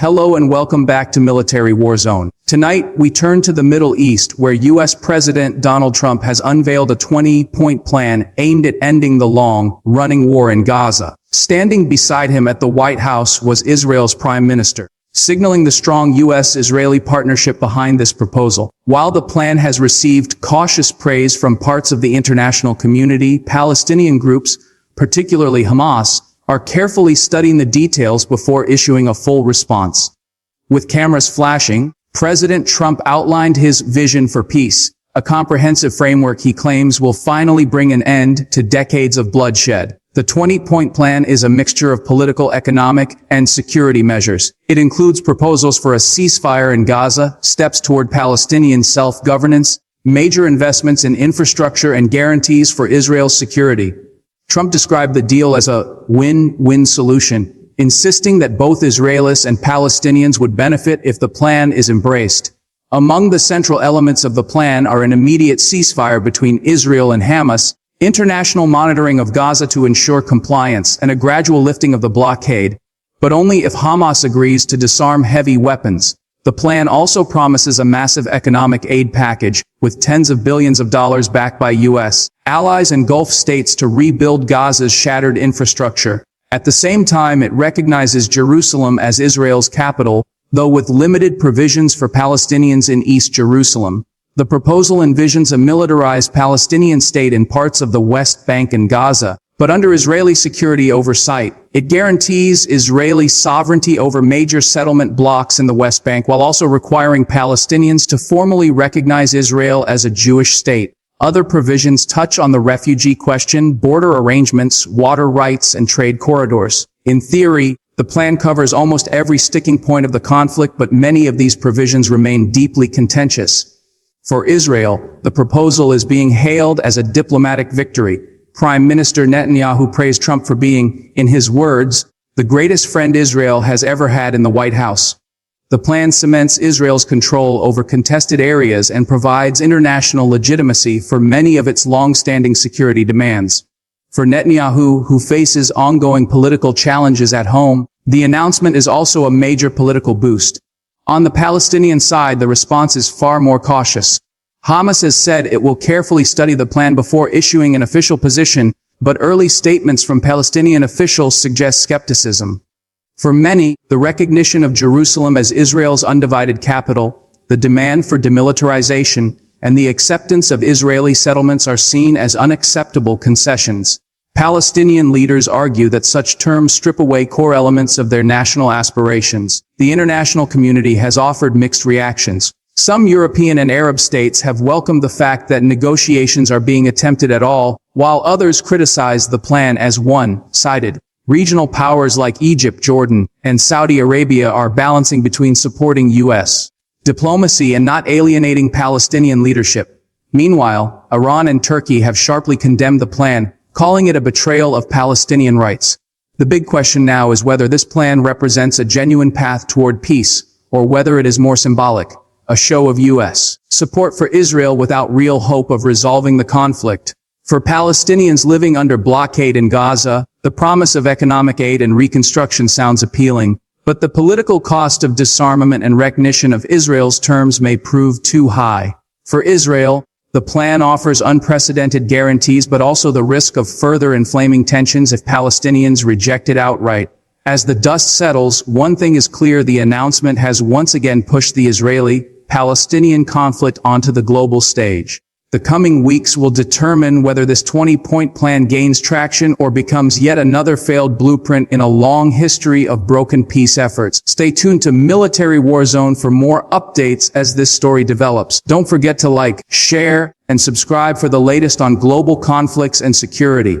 Hello and welcome back to Military War Zone. Tonight, we turn to the Middle East, where U.S. President Donald Trump has unveiled a 20-point plan aimed at ending the long-running war in Gaza. Standing beside him at the White House was Israel's Prime Minister, signaling the strong U.S.-Israeli partnership behind this proposal. While the plan has received cautious praise from parts of the international community, Palestinian groups, particularly Hamas, are carefully studying the details before issuing a full response. With cameras flashing, President Trump outlined his vision for peace, a comprehensive framework he claims will finally bring an end to decades of bloodshed. The 20-point plan is a mixture of political, economic, and security measures. It includes proposals for a ceasefire in Gaza, steps toward Palestinian self-governance, major investments in infrastructure, and guarantees for Israel's security. Trump described the deal as a win-win solution, insisting that both Israelis and Palestinians would benefit if the plan is embraced. Among the central elements of the plan are an immediate ceasefire between Israel and Hamas, international monitoring of Gaza to ensure compliance, and a gradual lifting of the blockade, but only if Hamas agrees to disarm heavy weapons. The plan also promises a massive economic aid package, with tens of billions of dollars backed by U.S. allies and Gulf states to rebuild Gaza's shattered infrastructure. At the same time, it recognizes Jerusalem as Israel's capital, though with limited provisions for Palestinians in East Jerusalem. The proposal envisions a militarized Palestinian state in parts of the West Bank and Gaza, but under Israeli security oversight. It guarantees Israeli sovereignty over major settlement blocks in the West Bank while also requiring Palestinians to formally recognize Israel as a Jewish state. Other provisions touch on the refugee question, border arrangements, water rights, and trade corridors. In theory, the plan covers almost every sticking point of the conflict, but many of these provisions remain deeply contentious. For Israel, the proposal is being hailed as a diplomatic victory. Prime Minister Netanyahu praised Trump for being, in his words, the greatest friend Israel has ever had in the White House. The plan cements Israel's control over contested areas and provides international legitimacy for many of its long-standing security demands. For Netanyahu, who faces ongoing political challenges at home, the announcement is also a major political boost. On the Palestinian side, the response is far more cautious. Hamas has said it will carefully study the plan before issuing an official position, but early statements from Palestinian officials suggest skepticism. For many, the recognition of Jerusalem as Israel's undivided capital, the demand for demilitarization, and the acceptance of Israeli settlements are seen as unacceptable concessions. Palestinian leaders argue that such terms strip away core elements of their national aspirations. The international community has offered mixed reactions. Some European and Arab states have welcomed the fact that negotiations are being attempted at all, while others criticize the plan as one-sided. Regional powers like Egypt, Jordan, and Saudi Arabia are balancing between supporting U.S. diplomacy and not alienating Palestinian leadership. Meanwhile, Iran and Turkey have sharply condemned the plan, calling it a betrayal of Palestinian rights. The big question now is whether this plan represents a genuine path toward peace, or whether it is more symbolic, a show of U.S. support for Israel without real hope of resolving the conflict. For Palestinians living under blockade in Gaza, the promise of economic aid and reconstruction sounds appealing, but the political cost of disarmament and recognition of Israel's terms may prove too high. For Israel, the plan offers unprecedented guarantees but also the risk of further inflaming tensions if Palestinians reject it outright. As the dust settles, one thing is clear: the announcement has once again pushed the Israeli-Palestinian conflict onto the global stage. The coming weeks will determine whether this 20-point plan gains traction or becomes yet another failed blueprint in a long history of broken peace efforts. Stay tuned to Military War Zone for more updates as this story develops. Don't forget to like, share, and subscribe for the latest on global conflicts and security.